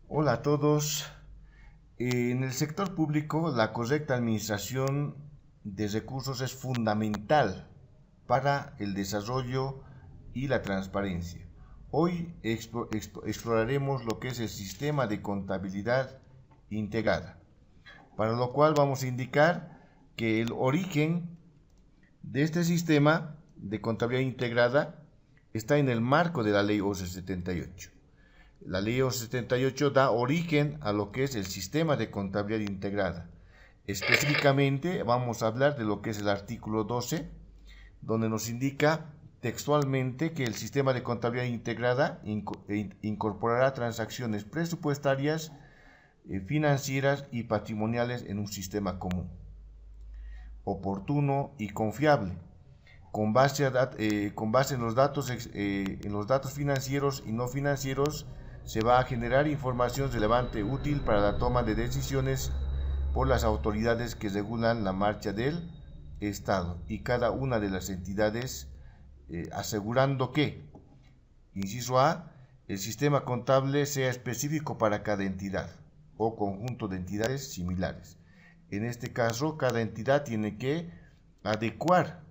Hola a todos. En el sector público, la correcta administración de recursos es fundamental para el desarrollo y la transparencia. Hoy exploraremos lo que es el sistema de contabilidad integrada, para lo cual vamos a indicar que el origen de este sistema de contabilidad integrada está en el marco de la Ley 1178. La Ley 1178 da origen a lo que es el sistema de contabilidad integrada. Específicamente vamos a hablar de lo que es el artículo 12, donde nos indica textualmente que el sistema de contabilidad integrada incorporará transacciones presupuestarias, financieras y patrimoniales en un sistema común, oportuno y confiable, con base en los datos financieros y no financieros. Se va a generar información relevante útil para la toma de decisiones por las autoridades que regulan la marcha del Estado y cada una de las entidades, asegurando que, inciso A, el sistema contable sea específico para cada entidad o conjunto de entidades similares. En este caso, cada entidad tiene que adecuar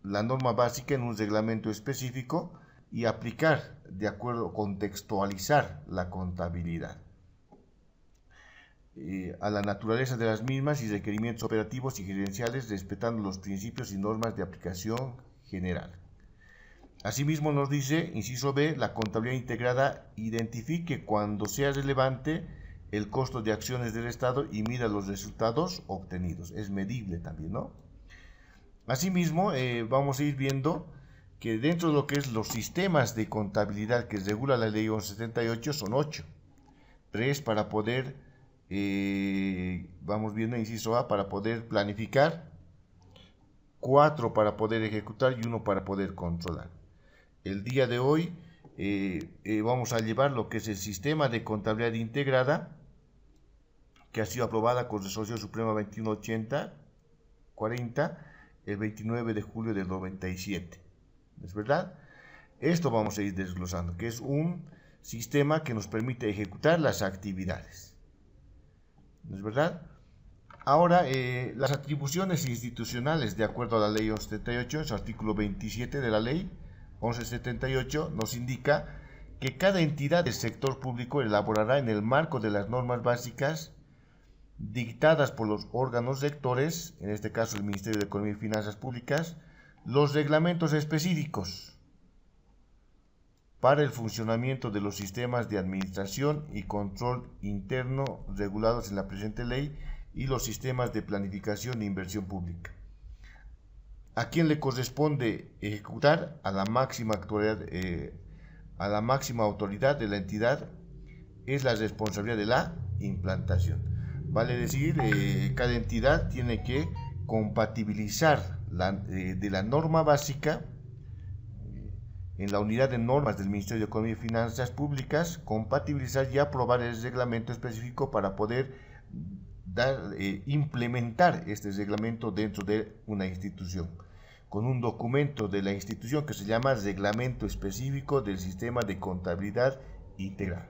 la norma básica en un reglamento específico y aplicar de acuerdo, contextualizar la contabilidad a la naturaleza de las mismas y requerimientos operativos y gerenciales, respetando los principios y normas de aplicación general. Asimismo nos dice, inciso B, la contabilidad integrada identifique cuando sea relevante el costo de acciones del Estado y mida los resultados obtenidos. Es medible también, ¿no? Asimismo, vamos a ir viendo que dentro de lo que es los sistemas de contabilidad que regula la ley 1178 son 8. 3 para poder, vamos viendo inciso A, para poder planificar, 4 para poder ejecutar y 1 para poder controlar. El día de hoy vamos a llevar lo que es el sistema de contabilidad integrada, que ha sido aprobada con Resolución Suprema 2180-40 el 29 de julio del 97. ¿Es verdad? Esto vamos a ir desglosando, que es un sistema que nos permite ejecutar las actividades. ¿No es verdad? Ahora, las atribuciones institucionales, de acuerdo a la ley 1178, en su artículo 27 de la ley 1178, nos indica que cada entidad del sector público elaborará en el marco de las normas básicas dictadas por los órganos rectores, en este caso el Ministerio de Economía y Finanzas Públicas, los reglamentos específicos para el funcionamiento de los sistemas de administración y control interno regulados en la presente ley y los sistemas de planificación e inversión pública. ¿A quién le corresponde ejecutar? A la máxima autoridad de la entidad. Es la responsabilidad de la implantación. Vale decir, cada entidad tiene que compatibilizar de la norma básica en la unidad de normas del Ministerio de Economía y Finanzas Públicas, compatibilizar y aprobar el reglamento específico para poder implementar este reglamento dentro de una institución, con un documento de la institución que se llama Reglamento Específico del Sistema de Contabilidad Integral.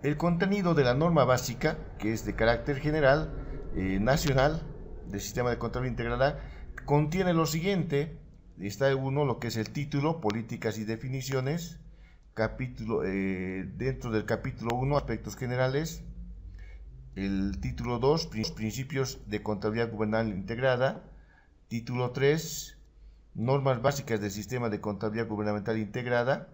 El contenido de la norma básica, que es de carácter general, nacional, del sistema de contabilidad integrada, contiene lo siguiente. Está uno, lo que es el título, políticas y definiciones, dentro del capítulo 1, aspectos generales, el título 2, principios de contabilidad gubernamental integrada, título 3, normas básicas del sistema de contabilidad gubernamental integrada,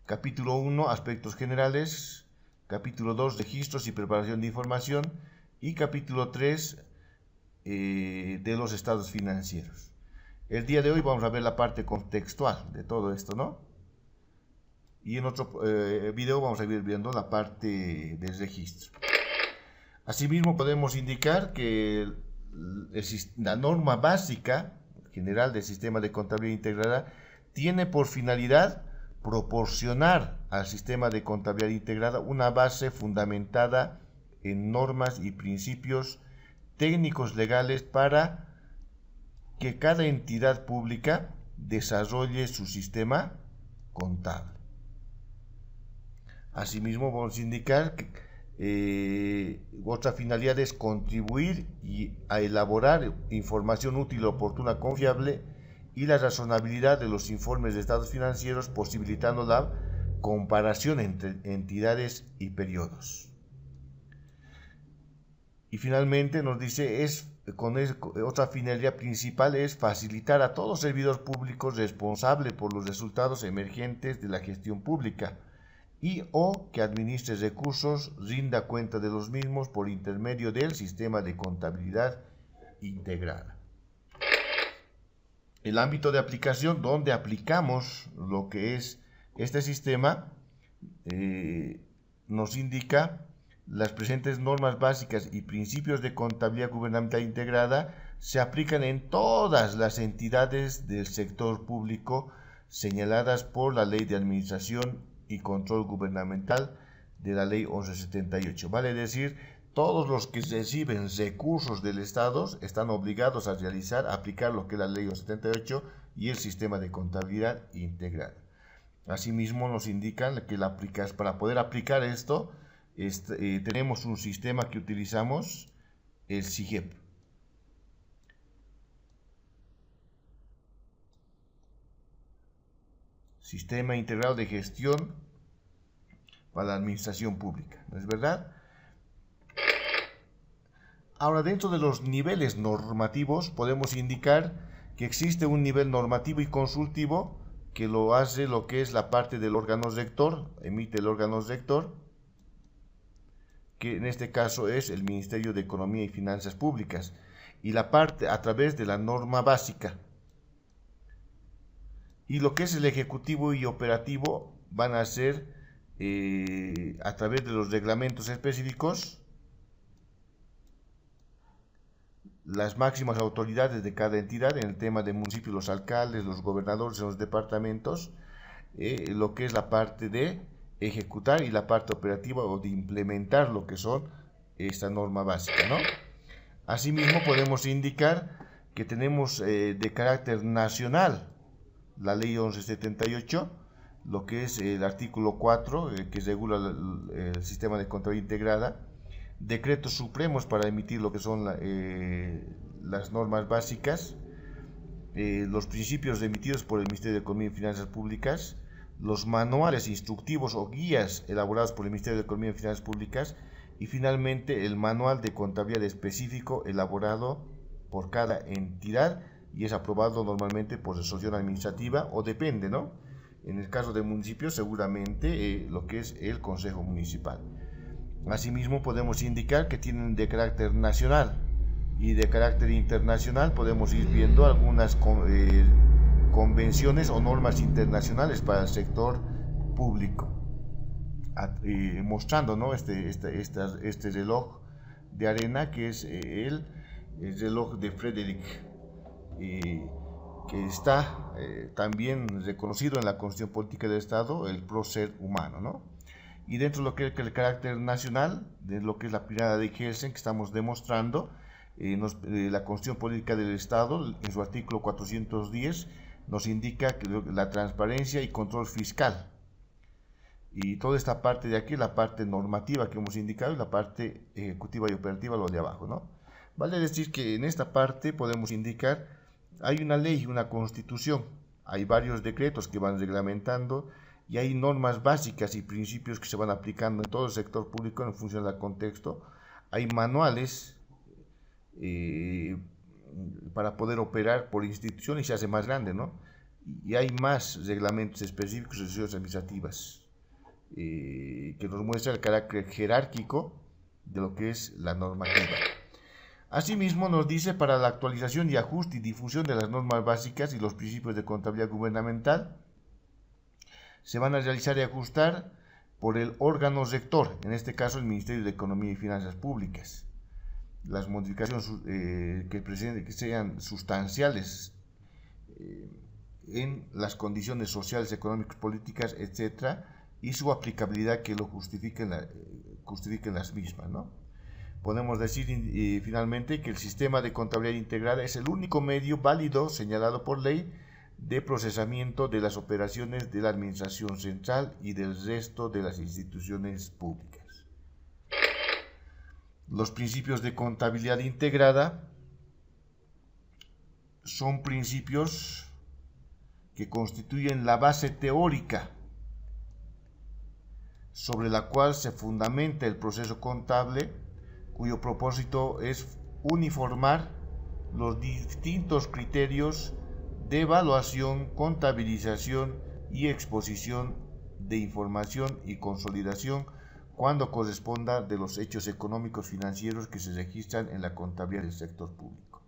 capítulo 1, aspectos generales, capítulo 2, registros y preparación de información, y capítulo 3, de los estados financieros. El día de hoy vamos a ver la parte contextual de todo esto, ¿no? Y en otro video vamos a ir viendo la parte del registro. Asimismo podemos indicar que la norma básica general del sistema de contabilidad integrada tiene por finalidad proporcionar al sistema de contabilidad integrada una base fundamentada en normas y principios técnicos legales para que cada entidad pública desarrolle su sistema contable. Asimismo, vamos a indicar que otra finalidad es contribuir a elaborar información útil, oportuna, confiable y la razonabilidad de los informes de estados financieros, posibilitando la comparación entre entidades y periodos. Y finalmente nos dice, otra finalidad principal es facilitar a todo servidor público responsable por los resultados emergentes de la gestión pública y o que administre recursos rinda cuenta de los mismos por intermedio del sistema de contabilidad integrada. El ámbito de aplicación donde aplicamos lo que es este sistema nos indica las presentes normas básicas y principios de contabilidad gubernamental integrada se aplican en todas las entidades del sector público señaladas por la Ley de Administración y Control Gubernamental de la Ley 1178. Vale decir, todos los que reciben recursos del Estado están obligados a aplicar lo que es la Ley 1178 y el sistema de contabilidad integrada. Asimismo, nos indican que para poder aplicar esto, tenemos un sistema que utilizamos, el SIGEP. Sistema Integrado de Gestión para la Administración Pública, ¿no es verdad? Ahora, dentro de los niveles normativos podemos indicar que existe un nivel normativo y consultivo que lo hace lo que es la parte del órgano rector, emite el órgano rector, que en este caso es el Ministerio de Economía y Finanzas Públicas, y la parte a través de la norma básica. Y lo que es el ejecutivo y operativo van a ser a través de los reglamentos específicos, las máximas autoridades de cada entidad en el tema de municipios, los alcaldes, los gobernadores en los departamentos, lo que es la parte de ejecutar y la parte operativa o de implementar lo que son esta norma básica, ¿no? Asimismo podemos indicar que tenemos de carácter nacional la Ley 1178, lo que es el artículo 4 que regula el sistema de contabilidad integrada, decretos supremos para emitir lo que son las normas básicas, los principios emitidos por el Ministerio de Economía y Finanzas Públicas, los manuales instructivos o guías elaborados por el Ministerio de Economía y Finanzas Públicas y finalmente el manual de contabilidad específico elaborado por cada entidad y es aprobado normalmente por resolución administrativa o depende, ¿no? En el caso de municipios seguramente lo que es el Consejo Municipal. Asimismo podemos indicar que tienen de carácter nacional y de carácter internacional podemos ir viendo algunas convenciones o normas internacionales para el sector público, mostrando, ¿no? este reloj de arena que es el reloj de Frederick, que está también reconocido en la Constitución Política del Estado, el prócer humano, ¿no? Y dentro de lo que es el carácter nacional, de lo que es la pirámide de Kelsen que estamos demostrando, la Constitución Política del Estado, en su artículo 410, nos indica que la transparencia y control fiscal. Y toda esta parte de aquí, la parte normativa que hemos indicado, y la parte ejecutiva y operativa, lo de abajo, ¿no? Vale decir que en esta parte podemos indicar, hay una ley, una constitución, hay varios decretos que van reglamentando, y hay normas básicas y principios que se van aplicando en todo el sector público en función del contexto. Hay manuales para poder operar por institución y se hace más grande, ¿no? Y hay más reglamentos específicos y decisiones administrativas que nos muestra el carácter jerárquico de lo que es la normativa. Asimismo nos dice para la actualización y ajuste y difusión de las normas básicas y los principios de contabilidad gubernamental se van a realizar y ajustar por el órgano rector, en este caso el Ministerio de Economía y Finanzas Públicas. Las modificaciones que sean sustanciales en las condiciones sociales, económicas, políticas, etc., y su aplicabilidad que lo justifiquen las mismas, ¿no? Podemos decir finalmente que el sistema de contabilidad integrada es el único medio válido señalado por ley de procesamiento de las operaciones de la Administración Central y del resto de las instituciones públicas. Los principios de contabilidad integrada son principios que constituyen la base teórica sobre la cual se fundamenta el proceso contable, cuyo propósito es uniformar los distintos criterios de evaluación, contabilización y exposición de información y consolidación cuando corresponda de los hechos económicos financieros que se registran en la contabilidad del sector público.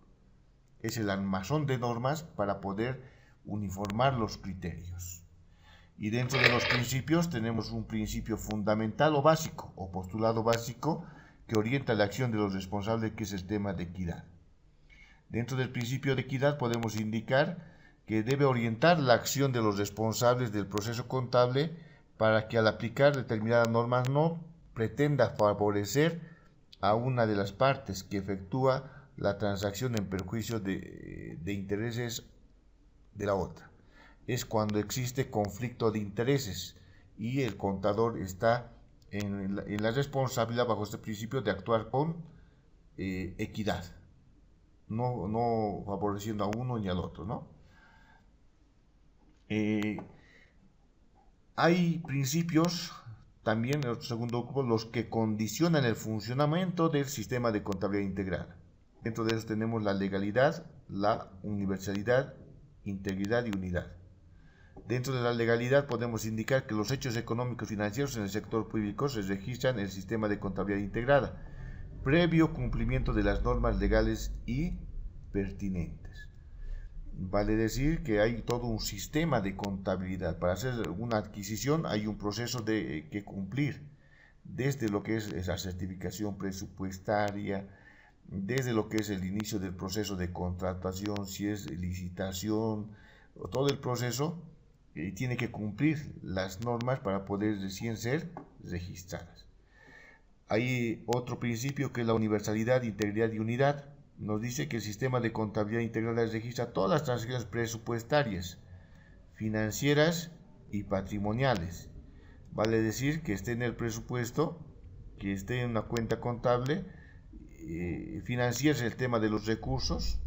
Es el armazón de normas para poder uniformar los criterios. Y dentro de los principios tenemos un principio fundamental o básico, o postulado básico, que orienta la acción de los responsables, que es el tema de equidad. Dentro del principio de equidad podemos indicar que debe orientar la acción de los responsables del proceso contable para que al aplicar determinadas normas no pretenda favorecer a una de las partes que efectúa la transacción en perjuicio de intereses de la otra. Es cuando existe conflicto de intereses y el contador está en la responsabilidad bajo este principio de actuar con equidad, no favoreciendo a uno ni al otro, ¿no? Hay principios también, en el segundo grupo, los que condicionan el funcionamiento del sistema de contabilidad integrada. Dentro de eso tenemos la legalidad, la universalidad, integridad y unidad. Dentro de la legalidad podemos indicar que los hechos económicos financieros en el sector público se registran en el sistema de contabilidad integrada, previo cumplimiento de las normas legales y pertinentes. Vale decir que hay todo un sistema de contabilidad. Para hacer una adquisición hay un proceso que cumplir, desde lo que es la certificación presupuestaria, desde lo que es el inicio del proceso de contratación, si es licitación, todo el proceso tiene que cumplir las normas para poder recién ser registradas. Hay otro principio que es la universalidad, integridad y unidad. Nos dice que el sistema de contabilidad integrada registra todas las transacciones presupuestarias, financieras y patrimoniales. Vale decir que esté en el presupuesto, que esté en una cuenta contable, financiera es el tema de los recursos,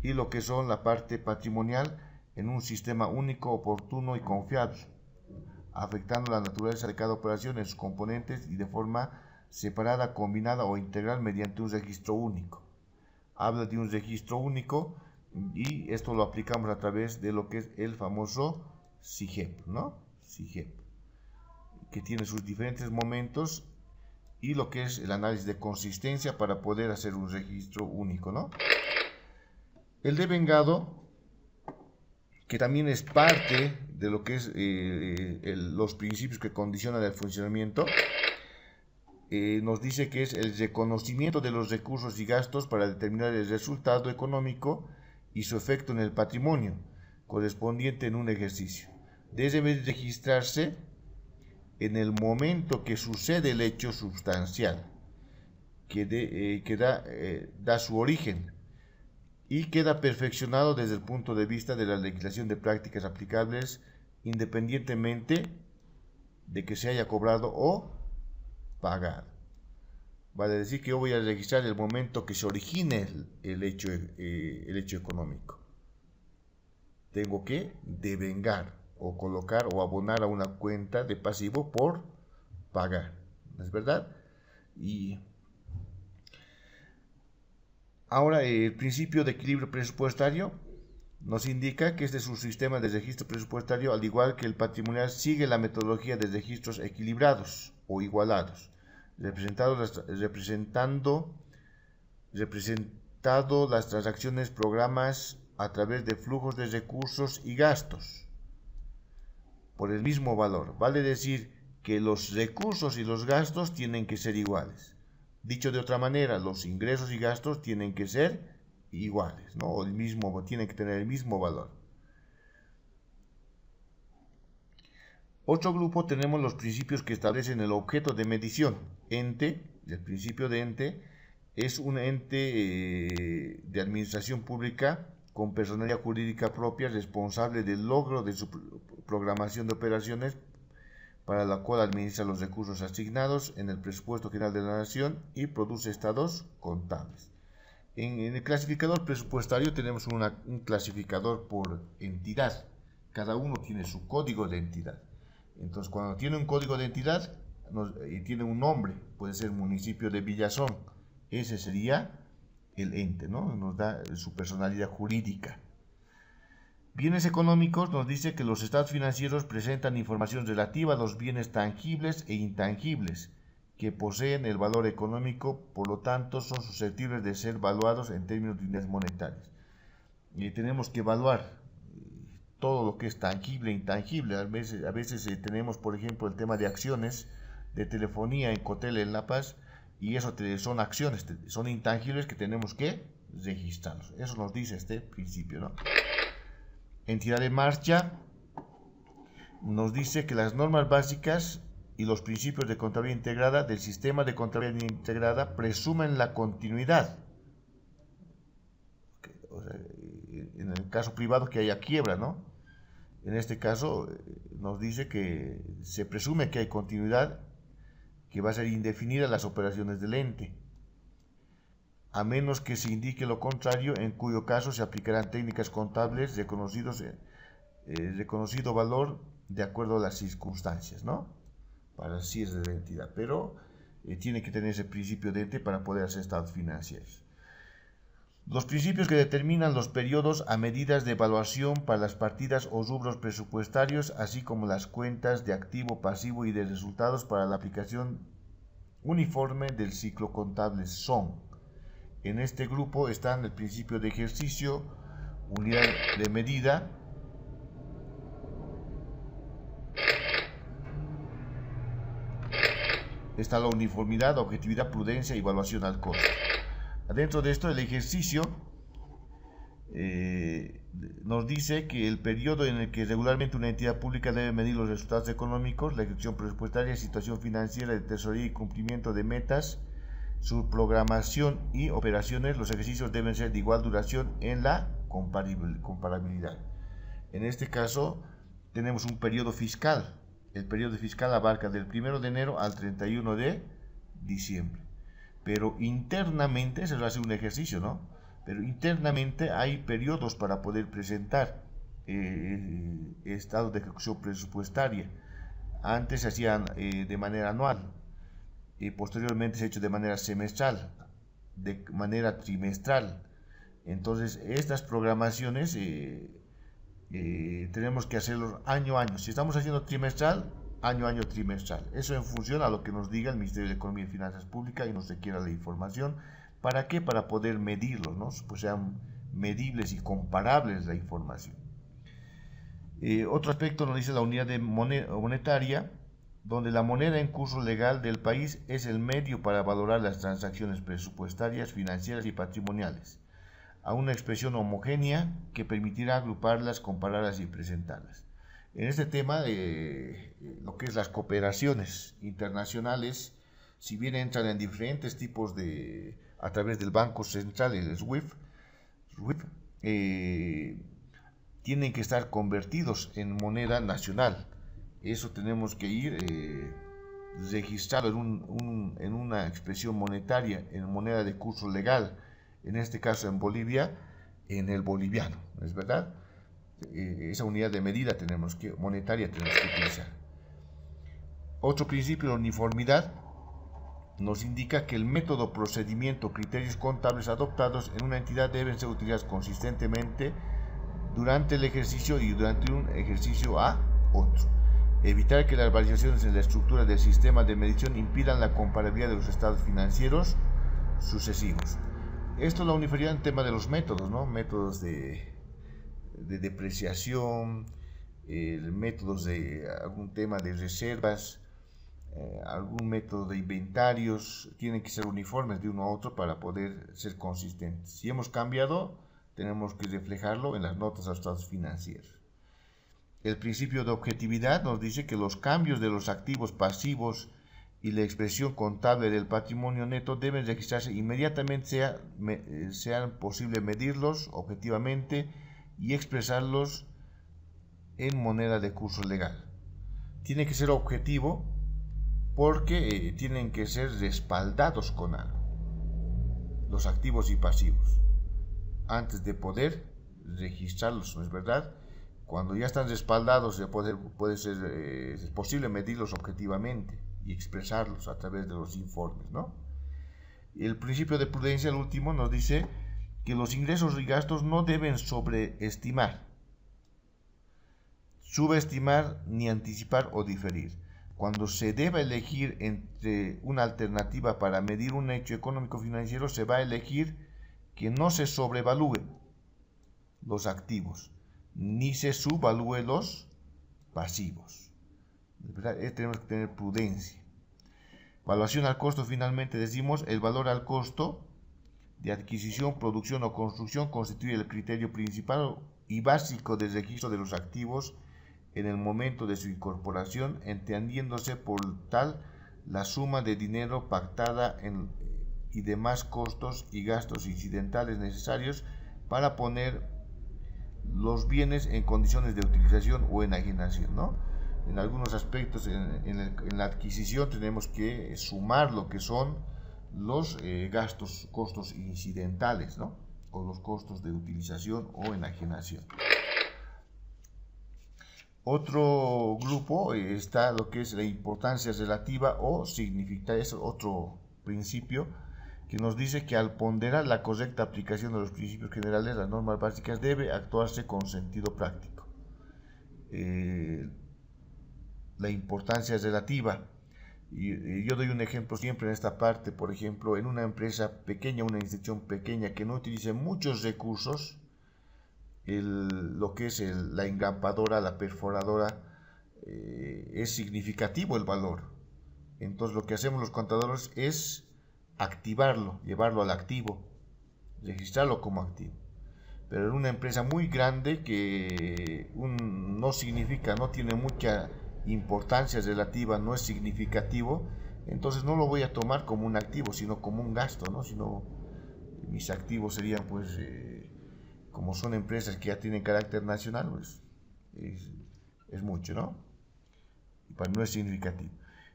y lo que son la parte patrimonial en un sistema único, oportuno y confiable, afectando la naturaleza de cada operación en sus componentes y de forma separada, combinada o integral mediante un registro único. Habla de un registro único y esto lo aplicamos a través de lo que es el famoso SIGEP, ¿no? SIGEP, que tiene sus diferentes momentos y lo que es el análisis de consistencia para poder hacer un registro único, ¿no? El devengado, que también es parte de lo que es los principios que condicionan el funcionamiento, nos dice que es el reconocimiento de los recursos y gastos para determinar el resultado económico y su efecto en el patrimonio correspondiente en un ejercicio. Debe registrarse en el momento que sucede el hecho sustancial que da su origen y queda perfeccionado desde el punto de vista de la legislación de prácticas aplicables, independientemente de que se haya cobrado o pagado. Vale decir que yo voy a registrar el momento que se origine el hecho económico. Tengo que devengar o colocar o abonar a una cuenta de pasivo por pagar, ¿no es verdad? Y ahora el principio de equilibrio presupuestario nos indica que este es un sistema de registro presupuestario, al igual que el patrimonial, sigue la metodología de registros equilibrados o igualados, representado las transacciones, programas a través de flujos de recursos y gastos por el mismo valor. Vale decir que los recursos y los gastos tienen que ser iguales. Dicho de otra manera, los ingresos y gastos tienen que ser iguales, ¿no? O tienen que tener el mismo valor. Otro grupo tenemos los principios que establecen el objeto de medición. Ente, el principio de ente, es un ente de administración pública con personalidad jurídica propia responsable del logro de su programación de operaciones para la cual administra los recursos asignados en el presupuesto general de la nación y produce estados contables. En el clasificador presupuestario tenemos un clasificador por entidad. Cada uno tiene su código de entidad. Entonces, cuando tiene un código de entidad y tiene un nombre, puede ser municipio de Villazón, ese sería el ente, ¿no? Nos da su personalidad jurídica. Bienes económicos nos dice que los estados financieros presentan información relativa a los bienes tangibles e intangibles que poseen el valor económico, por lo tanto son susceptibles de ser valuados en términos de unidades monetarias. Y tenemos que evaluar todo lo que es tangible e intangible. A veces tenemos, por ejemplo, el tema de acciones de telefonía en Cotel en La Paz, y eso son acciones, son intangibles que tenemos que registrarlos. Eso nos dice este principio, ¿no? Entidad de marcha nos dice que las normas básicas y los principios de contabilidad integrada del sistema de contabilidad integrada presumen la continuidad. O sea, en el caso privado que haya quiebra, ¿no? En este caso nos dice que se presume que hay continuidad, que va a ser indefinida las operaciones del ente, a menos que se indique lo contrario, en cuyo caso se aplicarán técnicas contables reconocido valor de acuerdo a las circunstancias, ¿no? Para el cierre de la entidad, pero tiene que tener ese principio de ente para poder hacer estados financieros. Los principios que determinan los periodos a medidas de evaluación para las partidas o rubros presupuestarios, así como las cuentas de activo, pasivo y de resultados para la aplicación uniforme del ciclo contable son: en este grupo están el principio de ejercicio, unidad de medida, está la uniformidad, objetividad, prudencia y evaluación al costo. Adentro de esto, el ejercicio nos dice que el periodo en el que regularmente una entidad pública debe medir los resultados económicos, la ejecución presupuestaria, situación financiera de tesorería y cumplimiento de metas, su programación y operaciones. Los ejercicios deben ser de igual duración en la comparabilidad. En este caso tenemos un periodo fiscal. El periodo fiscal abarca del 1 de enero al 31 de diciembre. Pero internamente se hace un ejercicio, ¿no? Pero internamente hay periodos para poder presentar estados de ejecución presupuestaria. Antes se hacían de manera anual. Y posteriormente se ha hecho de manera semestral, de manera trimestral. Entonces, estas programaciones tenemos que hacerlo año a año. Si estamos haciendo trimestral, año a año trimestral. Eso en función a lo que nos diga el Ministerio de Economía y Finanzas Públicas y nos requiera la información. ¿Para qué? Para poder medirlos, ¿no? Pues sean medibles y comparables la información. Otro aspecto nos dice la unidad de monetaria, donde la moneda en curso legal del país es el medio para valorar las transacciones presupuestarias, financieras y patrimoniales, a una expresión homogénea que permitirá agruparlas, compararlas y presentarlas. En este tema, lo que es las cooperaciones internacionales, si bien entran en diferentes tipos a través del Banco Central, el SWIFT, tienen que estar convertidos en moneda nacional. Eso tenemos que ir registrado en una expresión monetaria, en moneda de curso legal, en este caso en Bolivia, en el boliviano, ¿es verdad? Esa unidad de medida monetaria tenemos que utilizar. Otro principio de uniformidad nos indica que el método, procedimiento, criterios contables adoptados en una entidad deben ser utilizados consistentemente durante el ejercicio y durante un ejercicio a otro. Evitar que las variaciones en la estructura del sistema de medición impidan la comparabilidad de los estados financieros sucesivos. Esto es la uniformidad en tema de los métodos, ¿no? Métodos de depreciación, métodos de algún tema de reservas, algún método de inventarios, tienen que ser uniformes de uno a otro para poder ser consistentes. Si hemos cambiado, tenemos que reflejarlo en las notas a los estados financieros. El principio de objetividad nos dice que los cambios de los activos pasivos y la expresión contable del patrimonio neto deben registrarse inmediatamente sean posible medirlos objetivamente y expresarlos en moneda de curso legal. Tiene que ser objetivo porque tienen que ser respaldados con algo, los activos y pasivos, antes de poder registrarlos, ¿no es verdad? Cuando ya están respaldados, es posible medirlos objetivamente y expresarlos a través de los informes, ¿no? El principio de prudencia, el último, nos dice que los ingresos y gastos no deben sobreestimar, subestimar ni anticipar o diferir. Cuando se deba elegir entre una alternativa para medir un hecho económico financiero, se va a elegir que no se sobrevalúen los activos ni se subvalúen los pasivos. Tenemos que tener prudencia. Evaluación al costo, finalmente decimos, el valor al costo de adquisición, producción o construcción constituye el criterio principal y básico del registro de los activos en el momento de su incorporación, entendiéndose por tal la suma de dinero pactada y demás costos y gastos incidentales necesarios para poner los bienes en condiciones de utilización o enajenación, ¿no? En algunos aspectos en la adquisición tenemos que sumar lo que son los costos incidentales, ¿no? O los costos de utilización o enajenación. Otro grupo está lo que es la importancia relativa o significativa, es otro principio que nos dice que al ponderar la correcta aplicación de los principios generales, las normas básicas, debe actuarse con sentido práctico. La importancia relativa. Yo doy un ejemplo siempre en esta parte, por ejemplo, en una empresa pequeña, una institución pequeña que no utilice muchos recursos, lo que es la engrapadora, la perforadora, es significativo el valor. Entonces lo que hacemos los contadores es activarlo, llevarlo al activo, registrarlo como activo. Pero en una empresa muy grande que no significa, no tiene mucha importancia relativa, no es significativo, entonces no lo voy a tomar como un activo, sino como un gasto, ¿no? Sino mis activos serían, pues, como son empresas que ya tienen carácter nacional, pues es mucho, ¿no? No es significativo.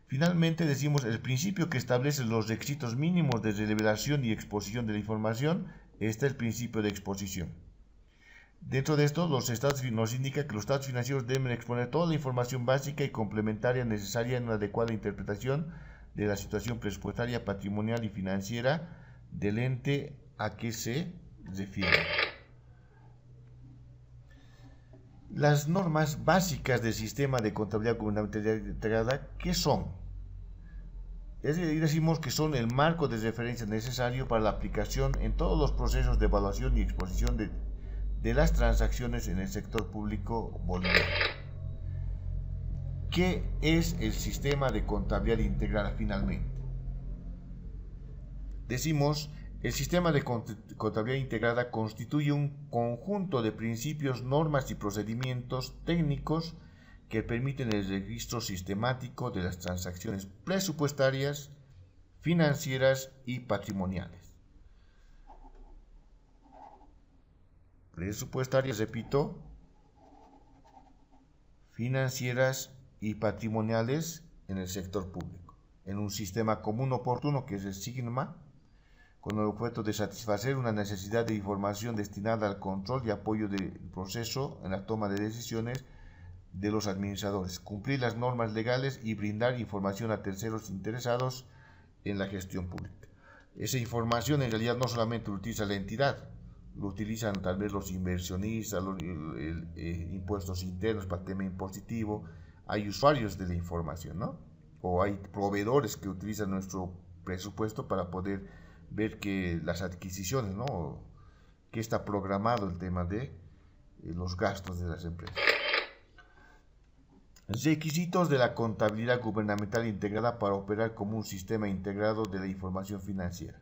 Finalmente decimos el principio que establece los requisitos mínimos de revelación y exposición de la información está el principio de exposición. Dentro de esto, los estados nos indica que los estados financieros deben exponer toda la información básica y complementaria necesaria en una adecuada interpretación de la situación presupuestaria, patrimonial y financiera del ente a que se refiere. Las normas básicas del sistema de contabilidad gubernamental integrada, ¿qué son? Decimos que son el marco de referencia necesario para la aplicación en todos los procesos de evaluación y exposición de las transacciones en el sector público boliviano. ¿Qué es el sistema de contabilidad integrada finalmente? Decimos, el sistema de contabilidad integrada constituye un conjunto de principios, normas y procedimientos técnicos que permiten el registro sistemático de las transacciones presupuestarias, financieras y patrimoniales. Presupuestarias, repito, financieras y patrimoniales en el sector público, en un sistema común oportuno que es el SIGMA, con el objeto de satisfacer una necesidad de información destinada al control y apoyo del proceso en la toma de decisiones de los administradores, cumplir las normas legales y brindar información a terceros interesados en la gestión pública. Esa información en realidad no solamente lo utiliza la entidad, lo utilizan tal vez los inversionistas, los impuestos internos para el tema impositivo, hay usuarios de la información, ¿no? O hay proveedores que utilizan nuestro presupuesto para poder ver que las adquisiciones, ¿no? Que está programado el tema de los gastos de las empresas. Requisitos de la contabilidad gubernamental integrada para operar como un sistema integrado de la información financiera.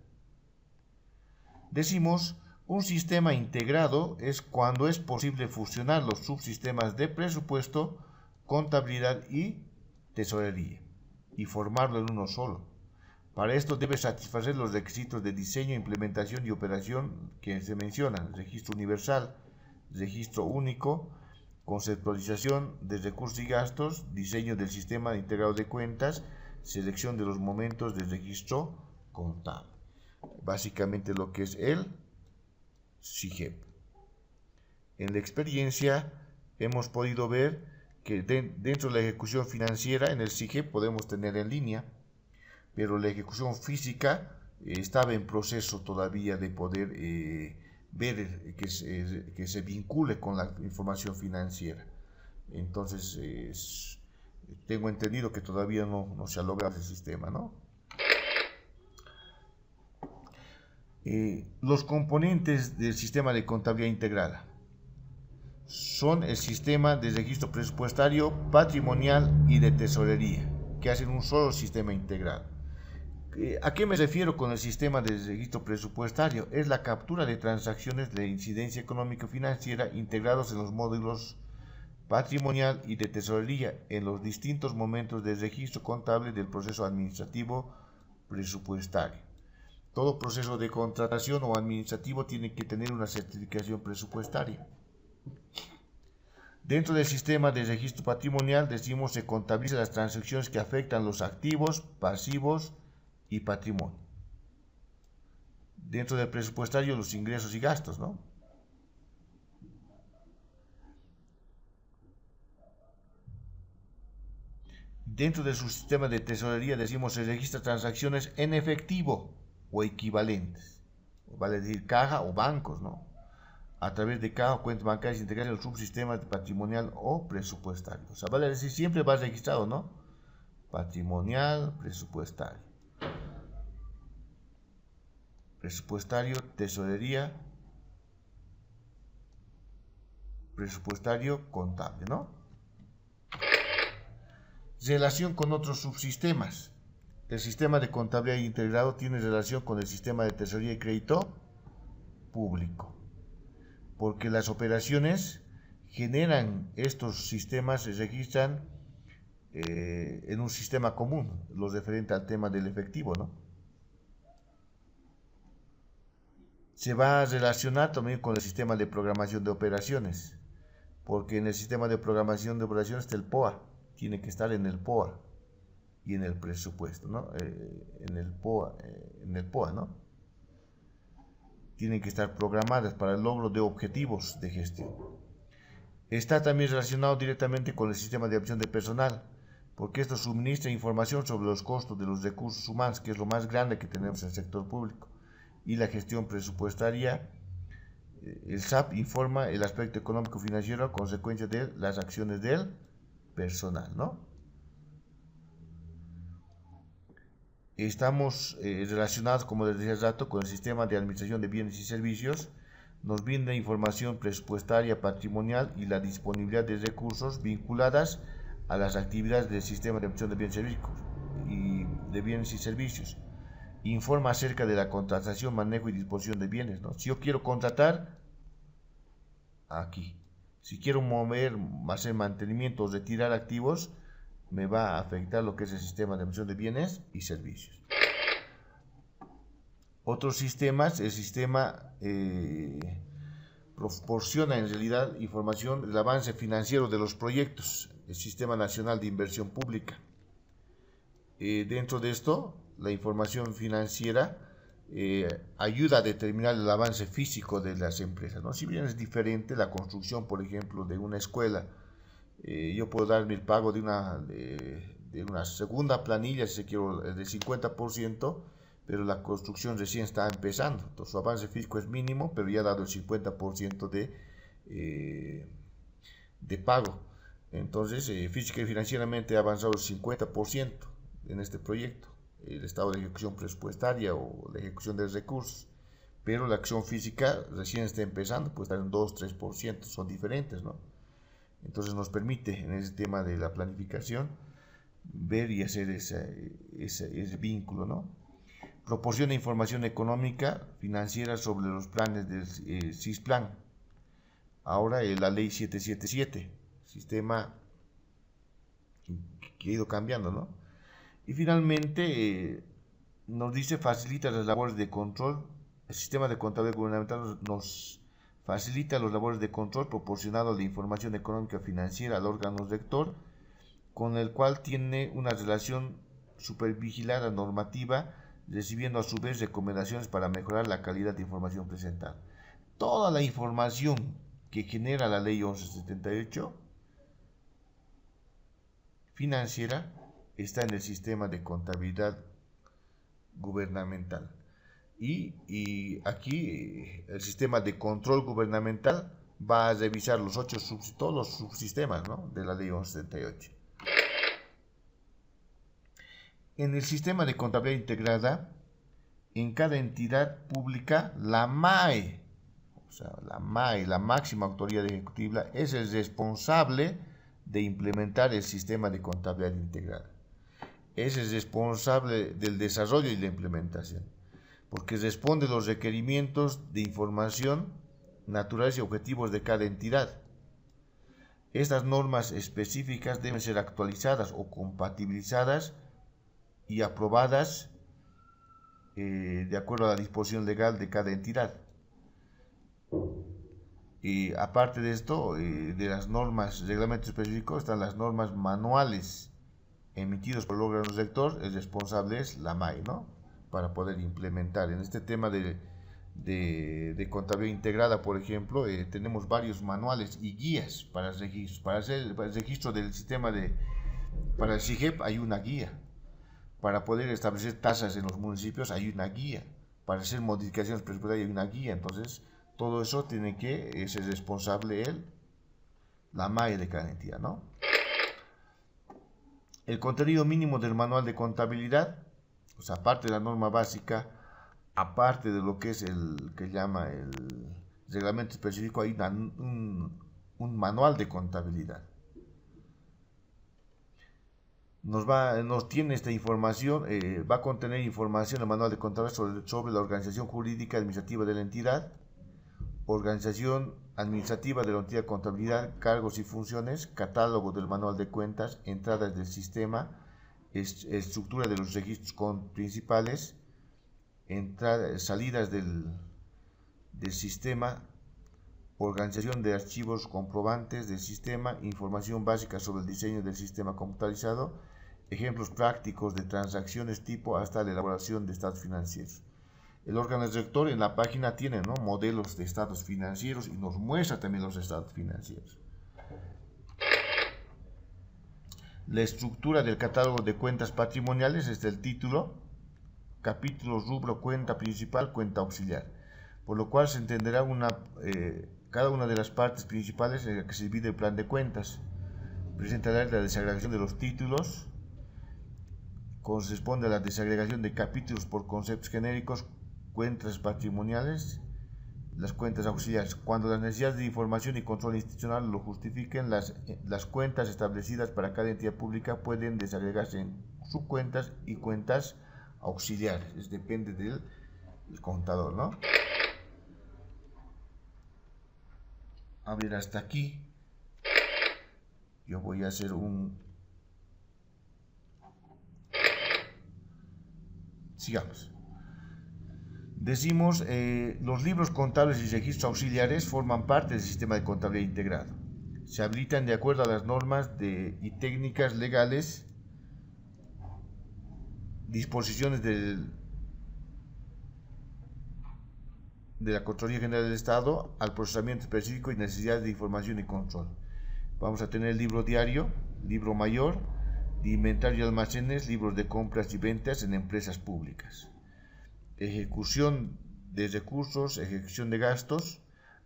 Decimos, un sistema integrado es cuando es posible fusionar los subsistemas de presupuesto, contabilidad y tesorería. y formarlo en uno solo. Para esto debe satisfacer los requisitos de diseño, implementación y operación que se mencionan: registro universal, registro único, conceptualización de recursos y gastos, diseño del sistema integrado de cuentas, selección de los momentos del registro contable. Básicamente lo que es el SIGEP. En la experiencia hemos podido ver que dentro de la ejecución financiera en el SIGEP podemos tener en línea, pero la ejecución física estaba en proceso todavía de poder ver que se vincule con la información financiera. Entonces, tengo entendido que todavía no se ha logrado ese sistema, ¿no? Los componentes del sistema de contabilidad integrada son el sistema de registro presupuestario, patrimonial y de tesorería, que hacen un solo sistema integrado. ¿A qué me refiero con el sistema de registro presupuestario? Es la captura de transacciones de incidencia económico-financiera integrados en los módulos patrimonial y de tesorería en los distintos momentos del registro contable del proceso administrativo presupuestario. Todo proceso de contratación o administrativo tiene que tener una certificación presupuestaria. Dentro del sistema de registro patrimonial decimos se contabilizan las transacciones que afectan los activos, pasivos y patrimonio. Dentro del presupuestario los ingresos y gastos, ¿no? Dentro de su sistema de tesorería decimos se registran transacciones en efectivo o equivalentes, vale decir caja o bancos, ¿no? A través de caja o cuentas bancarias integradas en el subsistema patrimonial o presupuestario. O sea, vale decir siempre va registrado, ¿no? Patrimonial, presupuestario. Presupuestario, tesorería, presupuestario, contable, ¿no? Relación con otros subsistemas. El sistema de contabilidad integrado tiene relación con el sistema de tesorería y crédito público, porque las operaciones generan estos sistemas, se registran en un sistema común, lo referente al tema del efectivo, ¿no? Se va a relacionar también con el sistema de programación de operaciones, porque en el sistema de programación de operaciones está el POA, tiene que estar en el POA y en el presupuesto, ¿no? En el POA, ¿no? Tienen que estar programadas para el logro de objetivos de gestión. Está también relacionado directamente con el sistema de admisión de personal, porque esto suministra información sobre los costos de los recursos humanos, que es lo más grande que tenemos en el sector público, y la gestión presupuestaria. El SAP informa el aspecto económico financiero a consecuencia de las acciones del personal, ¿no? Estamos relacionados, como les decía hace rato, con el sistema de administración de bienes y servicios. Nos brinda información presupuestaria, patrimonial y la disponibilidad de recursos vinculadas a las actividades del sistema de administración de bienes y servicios. Informa acerca de la contratación, manejo y disposición de bienes, ¿no? Si yo quiero contratar, aquí. Si quiero mover, hacer mantenimiento o retirar activos, me va a afectar lo que es el sistema de administración de bienes y servicios. Otros sistemas, el sistema proporciona en realidad información del avance financiero de los proyectos, el Sistema Nacional de Inversión Pública. Dentro de esto, la información financiera ayuda a determinar el avance físico de las empresas, ¿no? Si bien es diferente la construcción, por ejemplo, de una escuela, yo puedo dar mi pago de una segunda planilla, si se quiere, de 50%, pero la construcción recién está empezando. Entonces su avance físico es mínimo, pero ya ha dado el 50% de pago. Entonces, física y financieramente ha avanzado el 50% en este proyecto, el estado de ejecución presupuestaria o la ejecución de recursos. Pero la acción física recién está empezando, puede estar en 2-3%, son diferentes, ¿no? Entonces nos permite en ese tema de la planificación ver y hacer ese vínculo, ¿no? Proporciona información económica financiera sobre los planes del CISPLAN. Ahora la ley 777, sistema que ha ido cambiando, ¿no? Y finalmente nos dice facilita las labores de control. El sistema de contabilidad gubernamental nos facilita las labores de control proporcionando la información económica financiera al órgano rector, con el cual tiene una relación supervigilada normativa, recibiendo a su vez recomendaciones para mejorar la calidad de información presentada. Toda la información que genera la ley 1178 financiera está en el sistema de contabilidad gubernamental. Y aquí el sistema de control gubernamental va a revisar todos los subsistemas, ¿no?, de la ley 1178. En el sistema de contabilidad integrada, en cada entidad pública, la MAE, o sea, la MAE, la máxima autoridad ejecutiva, es el responsable de implementar el sistema de contabilidad integrada. Es el responsable del desarrollo y la implementación, porque responde a los requerimientos de información naturales y objetivos de cada entidad. Estas normas específicas deben ser actualizadas o compatibilizadas y aprobadas de acuerdo a la disposición legal de cada entidad. Y aparte de esto, de las normas, reglamentos específicos, están las normas manuales emitidos por el órgano rector. El responsable es la MAE, ¿no?, para poder implementar. En este tema de contabilidad integrada, por ejemplo, tenemos varios manuales y guías para el registro. Para el registro del sistema para el SIGEP hay una guía. Para poder establecer tasas en los municipios hay una guía. Para hacer modificaciones presupuestarias hay una guía. Entonces, todo eso tiene que ser responsable la MAE de cada entidad, ¿no? El contenido mínimo del manual de contabilidad, o sea, aparte de la norma básica, aparte de lo que es el que llama el reglamento específico, hay un manual de contabilidad. Nos tiene esta información, va a contener información el manual de contabilidad sobre la organización jurídica administrativa de la entidad, organización administrativa de la entidad de contabilidad, cargos y funciones, catálogo del manual de cuentas, entradas del sistema, estructura de los registros principales, salidas del sistema, organización de archivos comprobantes del sistema, información básica sobre el diseño del sistema computarizado, ejemplos prácticos de transacciones tipo hasta la elaboración de estados financieros. El órgano rector en la página tiene, ¿no?, modelos de estados financieros y nos muestra también los estados financieros. La estructura del catálogo de cuentas patrimoniales es el título, capítulo, rubro, cuenta principal, cuenta auxiliar, por lo cual se entenderá cada una de las partes principales en la que se divide el plan de cuentas. Presentará la desagregación de los títulos, corresponde a la desagregación de capítulos por conceptos genéricos, cuentas patrimoniales, las cuentas auxiliares. Cuando las necesidades de información y control institucional lo justifiquen, las cuentas establecidas para cada entidad pública pueden desagregarse en subcuentas y cuentas auxiliares. Depende del contador, ¿no? A ver, hasta aquí yo voy a hacer sigamos. Decimos, los libros contables y registros auxiliares forman parte del sistema de contabilidad integrado. Se habilitan de acuerdo a las normas y técnicas legales, disposiciones de la Contraloría General del Estado al procesamiento específico y necesidades de información y control. Vamos a tener el libro diario, libro mayor, de inventario y almacenes, libros de compras y ventas en empresas públicas. Ejecución de recursos, ejecución de gastos,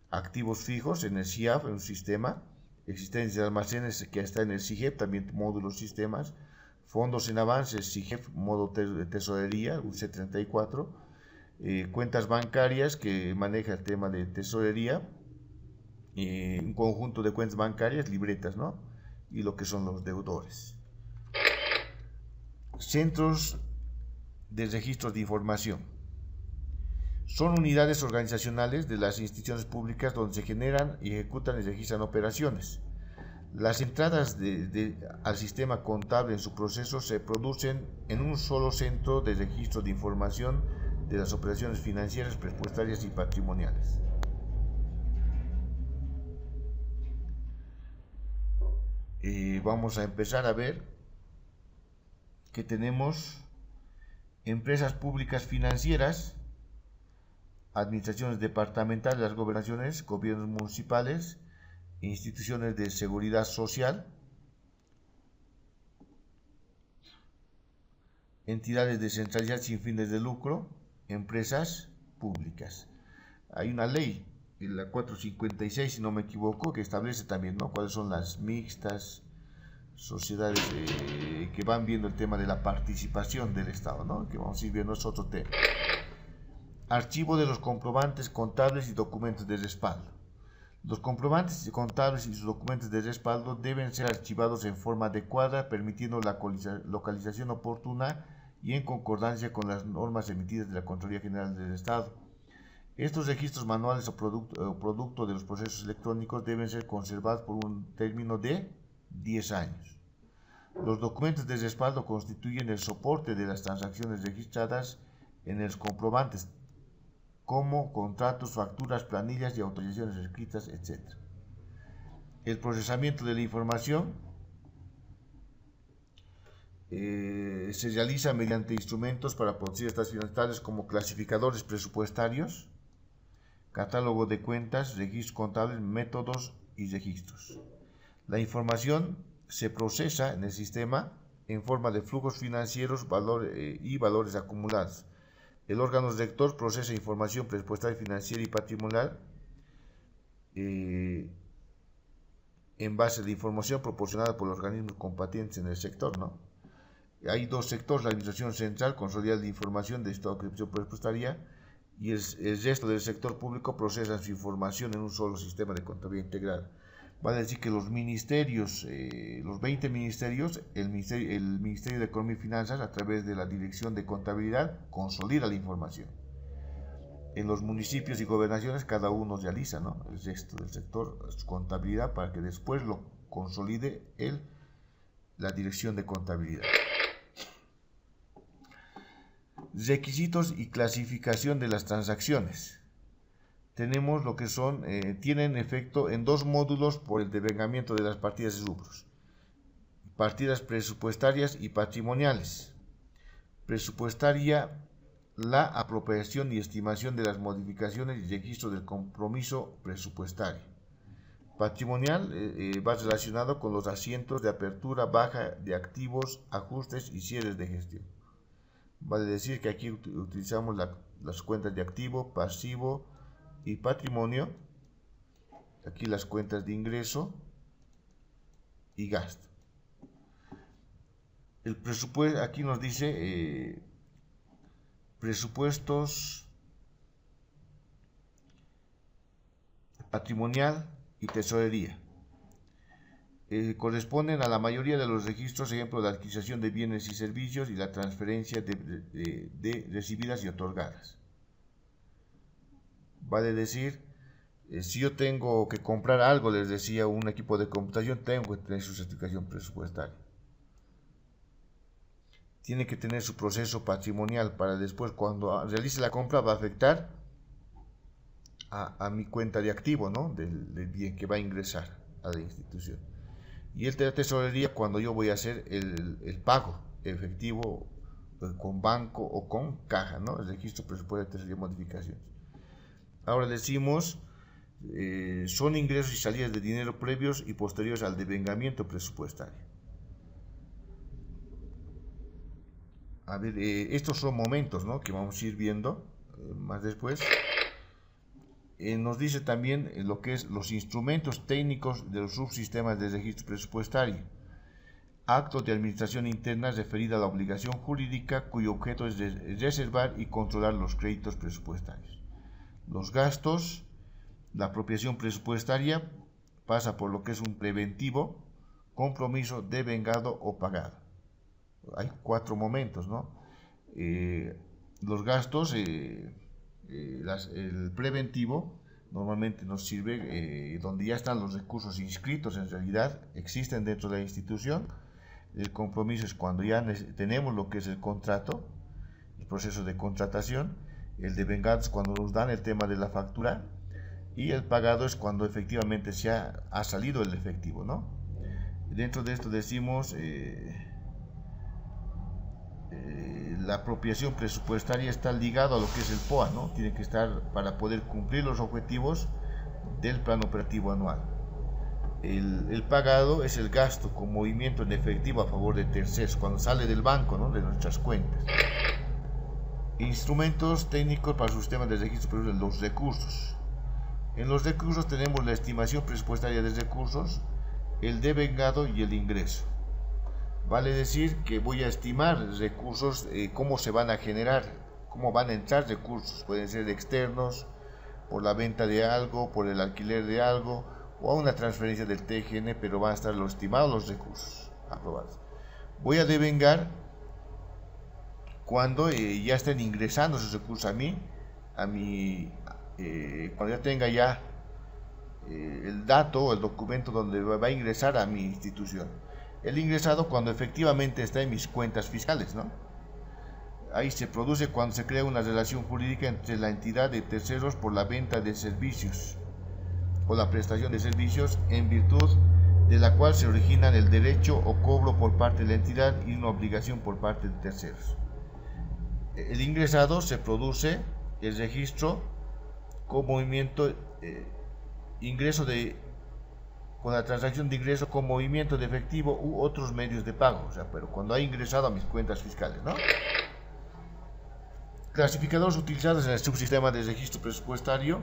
activos fijos en el CIAF, en un sistema, existencia de almacenes que está en el SIGEP, también módulos sistemas, fondos en avances, SIGEP, modo tesorería, un C34, cuentas bancarias que maneja el tema de tesorería, un conjunto de cuentas bancarias, libretas, ¿no?, y lo que son los deudores. Centros de registros de información. Son unidades organizacionales de las instituciones públicas donde se generan y ejecutan y registran operaciones. Las entradas al sistema contable en su proceso se producen en un solo centro de registro de información de las operaciones financieras, presupuestarias y patrimoniales. Vamos a empezar a ver que tenemos empresas públicas financieras, administraciones departamentales, las gobernaciones, gobiernos municipales, instituciones de seguridad social, entidades descentralizadas sin fines de lucro, empresas públicas. Hay una ley, la 456, si no me equivoco, que establece también, ¿no?, cuáles son las mixtas, sociedades que van viendo el tema de la participación del Estado, ¿no?, que vamos a ir viendo, es otro tema. Archivo de los comprobantes contables y documentos de respaldo. Los comprobantes contables y sus documentos de respaldo deben ser archivados en forma adecuada, permitiendo la localización oportuna y en concordancia con las normas emitidas de la Contraloría General del Estado. Estos registros manuales o producto de los procesos electrónicos deben ser conservados por un término de 10 años. Los documentos de respaldo constituyen el soporte de las transacciones registradas en los comprobantes, como contratos, facturas, planillas y autorizaciones escritas, etc. El procesamiento de la información se realiza mediante instrumentos para producir estas finanzas, tales como clasificadores presupuestarios, catálogo de cuentas, registros contables, métodos y registros. La información se procesa en el sistema en forma de flujos financieros y valores acumulados. El órgano rector procesa información presupuestaria, financiera y patrimonial en base a la información proporcionada por los organismos competentes en el sector, ¿no? Hay dos sectores: la administración central consolida la información de estado de presupuestaria, y el resto del sector público procesa su información en un solo sistema de contabilidad integral. Vale decir que los ministerios, los 20 ministerios, el Ministerio de Economía y Finanzas, a través de la Dirección de Contabilidad, consolida la información. En los municipios y gobernaciones, cada uno realiza, ¿no?, el resto del sector, su contabilidad, para que después lo consolide la Dirección de Contabilidad. Requisitos y clasificación de las transacciones. Tenemos lo que son, tienen efecto en dos módulos por el devengamiento de las partidas y rubros: partidas presupuestarias y patrimoniales. Presupuestaria, la apropiación y estimación de las modificaciones y registro del compromiso presupuestario. Patrimonial va relacionado con los asientos de apertura, baja de activos, ajustes y cierres de gestión. Vale decir que aquí utilizamos las cuentas de activo, pasivo y patrimonio. Aquí las cuentas de ingreso y gasto. El presupuesto, aquí nos dice presupuestos patrimonial y tesorería. Corresponden a la mayoría de los registros, ejemplo, de adquisición de bienes y servicios y la transferencia de recibidas y otorgadas. Vale decir, si yo tengo que comprar algo, les decía, un equipo de computación, tengo que tener su certificación presupuestaria. Tiene que tener su proceso patrimonial para después, cuando realice la compra, va a afectar a mi cuenta de activo, ¿no?, del bien que va a ingresar a la institución. Y el de la tesorería, cuando yo voy a hacer el pago efectivo con banco o con caja, ¿no?, el registro presupuestario de tesorería, modificaciones. Ahora decimos, son ingresos y salidas de dinero previos y posteriores al devengamiento presupuestario. A ver, estos son momentos, ¿no?, que vamos a ir viendo más después. Nos dice también lo que es los instrumentos técnicos de los subsistemas de registro presupuestario. Actos de administración interna referida a la obligación jurídica cuyo objeto es reservar y controlar los créditos presupuestarios. Los gastos, la apropiación presupuestaria pasa por lo que es un preventivo, compromiso, devengado o pagado. Hay 4 momentos, ¿no? Los gastos, el preventivo, normalmente nos sirve donde ya están los recursos inscritos, en realidad existen dentro de la institución. El compromiso es cuando ya tenemos lo que es el contrato, el proceso de contratación. El devengado es cuando nos dan el tema de la factura, y el pagado es cuando efectivamente ha salido el efectivo, ¿no? Dentro de esto decimos la apropiación presupuestaria está ligado a lo que es el POA, ¿no? Tiene que estar para poder cumplir los objetivos del plan operativo anual. El pagado es el gasto con movimiento en efectivo a favor de terceros, cuando sale del banco, ¿no? De nuestras cuentas. Instrumentos técnicos para su sistema de registro de los recursos. En los recursos tenemos la estimación presupuestaria de recursos, el devengado y el ingreso. Vale decir que voy a estimar recursos, cómo se van a generar, cómo van a entrar recursos. Pueden ser externos, por la venta de algo, por el alquiler de algo, o a una transferencia del TGN, pero van a estar los estimados los recursos aprobados. Voy a devengar cuando ya estén ingresando esos recursos cuando ya tenga ya el dato o el documento donde va a ingresar a mi institución. El ingresado cuando efectivamente está en mis cuentas fiscales, ¿no? Ahí se produce cuando se crea una relación jurídica entre la entidad de terceros por la venta de servicios o la prestación de servicios, en virtud de la cual se originan el derecho o cobro por parte de la entidad y una obligación por parte de terceros. El ingresado se produce el registro con movimiento, con la transacción de ingreso con movimiento de efectivo u otros medios de pago, pero cuando ha ingresado a mis cuentas fiscales, ¿no? Clasificadores utilizados en el subsistema de registro presupuestario.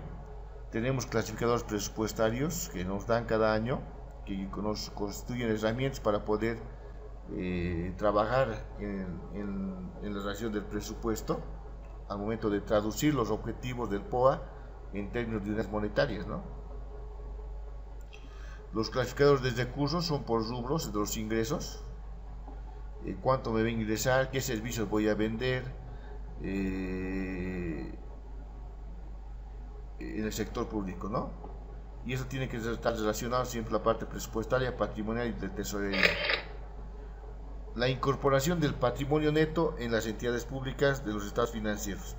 Tenemos clasificadores presupuestarios que nos dan cada año, que nos constituyen herramientas para poder trabajar en la relación del presupuesto al momento de traducir los objetivos del POA en términos de unidades monetarias, ¿no? Los clasificadores de recursos son por rubros de los ingresos, cuánto me va a ingresar, qué servicios voy a vender en el sector público, ¿no? Y eso tiene que estar relacionado siempre la parte presupuestaria, patrimonial y de tesorería. La incorporación del patrimonio neto en las entidades públicas de los estados financieros.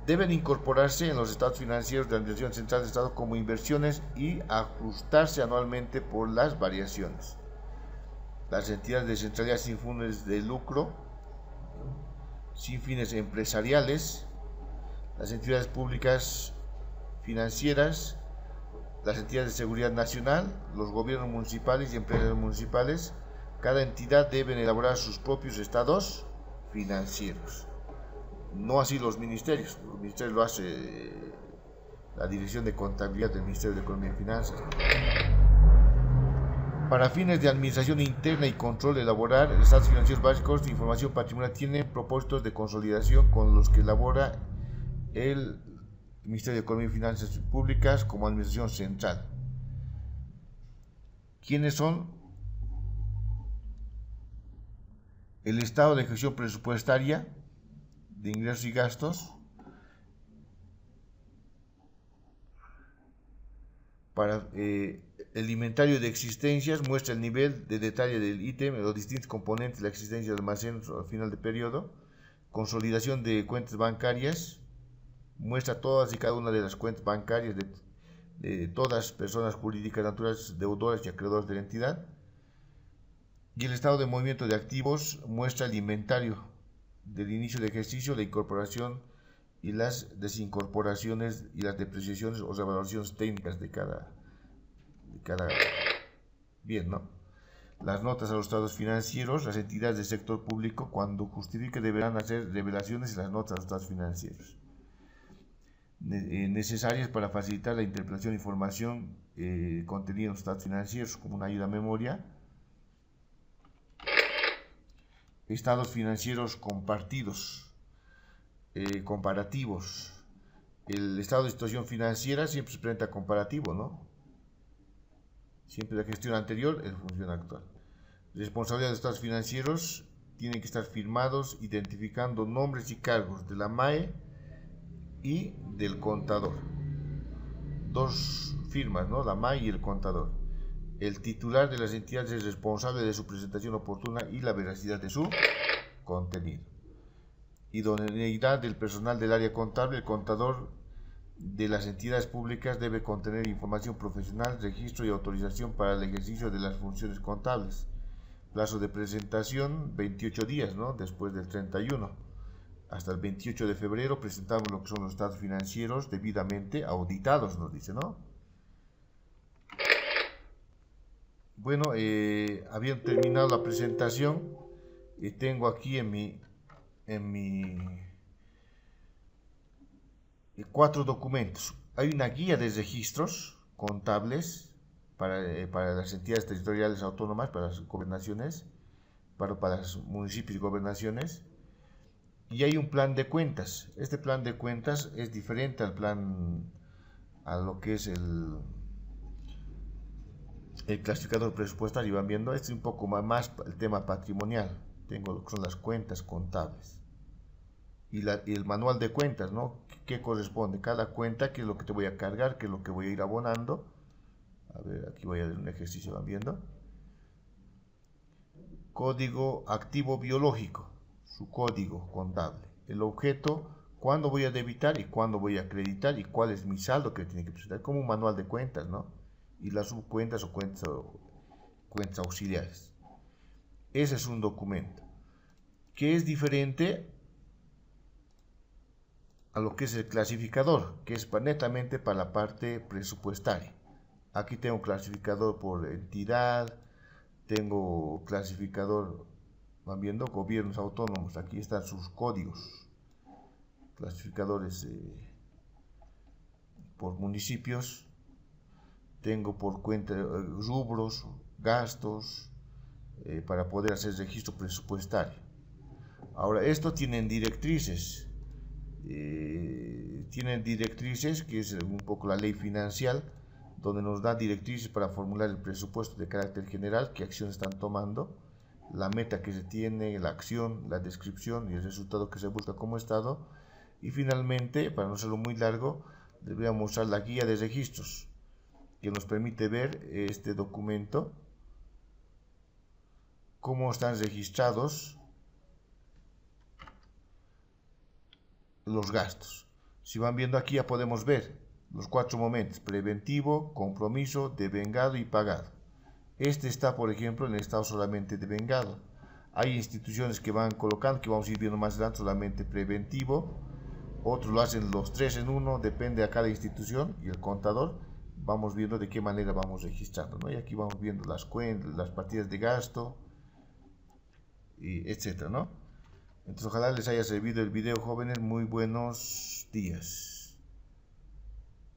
Deben incorporarse en los estados financieros de la Administración Central del Estado como inversiones y ajustarse anualmente por las variaciones. Las entidades descentralizadas sin fines de lucro, sin fines empresariales, las entidades públicas financieras, las entidades de seguridad nacional, los gobiernos municipales y empresas municipales, cada entidad deben elaborar sus propios estados financieros. No así los ministerios lo hace la Dirección de Contabilidad del Ministerio de Economía y Finanzas. Para fines de administración interna y control, elaborar estados financieros básicos de información patrimonial tienen propósitos de consolidación con los que elabora el Ministerio de Economía y Finanzas Públicas como administración central. ¿Quiénes son? El estado de ejecución presupuestaria de ingresos y gastos, para el inventario de existencias muestra el nivel de detalle del ítem, los distintos componentes de la existencia del almacén al final del periodo. Consolidación de cuentas bancarias muestra todas y cada una de las cuentas bancarias de todas personas jurídicas naturales, deudores y acreedores de la entidad. Y el estado de movimiento de activos muestra el inventario del inicio de ejercicio, la incorporación y las desincorporaciones y las depreciaciones o revaluaciones técnicas de cada bien, ¿no? Las notas a los estados financieros, las entidades del sector público cuando justifique deberán hacer revelaciones en las notas a los estados financieros necesarias para facilitar la interpretación de información contenida en los estados financieros como una ayuda a memoria. Estados financieros compartidos, comparativos. El estado de situación financiera siempre se presenta comparativo, ¿no? Siempre la gestión anterior es la función actual. Responsabilidad de estados financieros tienen que estar firmados identificando nombres y cargos de la MAE y del contador. dos firmas, ¿no? La MAI y el contador. El titular de las entidades es responsable de su presentación oportuna y la veracidad de su contenido. Idoneidad del personal del área contable. El contador de las entidades públicas debe contener información profesional, registro y autorización para el ejercicio de las funciones contables. Plazo de presentación 28 días, ¿no? Después del 31. Hasta el 28 de febrero presentamos lo que son los estados financieros debidamente auditados, nos dice, ¿no? Bueno, habiendo terminado la presentación, tengo aquí en mi 4 documentos. Hay una guía de registros contables para las entidades territoriales autónomas, para las gobernaciones, para los municipios y gobernaciones. Y hay un plan de cuentas. Este plan de cuentas es diferente a lo que es el clasificador presupuestario. Van viendo, este es un poco más el tema patrimonial. Tengo lo que son las cuentas contables. Y el manual de cuentas, ¿no? ¿Qué corresponde? Cada cuenta, qué es lo que te voy a cargar, qué es lo que voy a ir abonando. A ver, aquí voy a hacer un ejercicio, van viendo. Código activo biológico, su código contable. El objeto, cuándo voy a debitar y cuándo voy a acreditar y cuál es mi saldo que tiene que presentar, como un manual de cuentas, ¿no? Y las subcuentas o cuentas auxiliares. Ese es un documento que es diferente a lo que es el clasificador, que es netamente para la parte presupuestaria. Aquí tengo clasificador por entidad, tengo clasificador, van viendo, gobiernos autónomos, aquí están sus códigos, clasificadores por municipios, tengo por cuenta rubros, gastos, para poder hacer registro presupuestario. Ahora, esto tienen directrices, que es un poco la ley financiera, donde nos da directrices para formular el presupuesto de carácter general, qué acciones están tomando, la meta que se tiene, la acción, la descripción y el resultado que se busca como estado. Y finalmente, para no hacerlo muy largo, les voy a mostrar la guía de registros, que nos permite ver este documento, cómo están registrados los gastos. Si van viendo aquí ya podemos ver los 4 momentos: preventivo, compromiso, devengado y pagado. Este está, por ejemplo, en el estado solamente devengado. Hay instituciones que van colocando, que vamos a ir viendo más adelante, solamente preventivo. Otros lo hacen los 3 en 1, depende a cada institución y el contador. Vamos viendo de qué manera vamos registrando, ¿no? Y aquí vamos viendo las cuentas, las partidas de gasto, y etcétera, ¿no? Entonces ojalá les haya servido el video, jóvenes. Muy buenos días.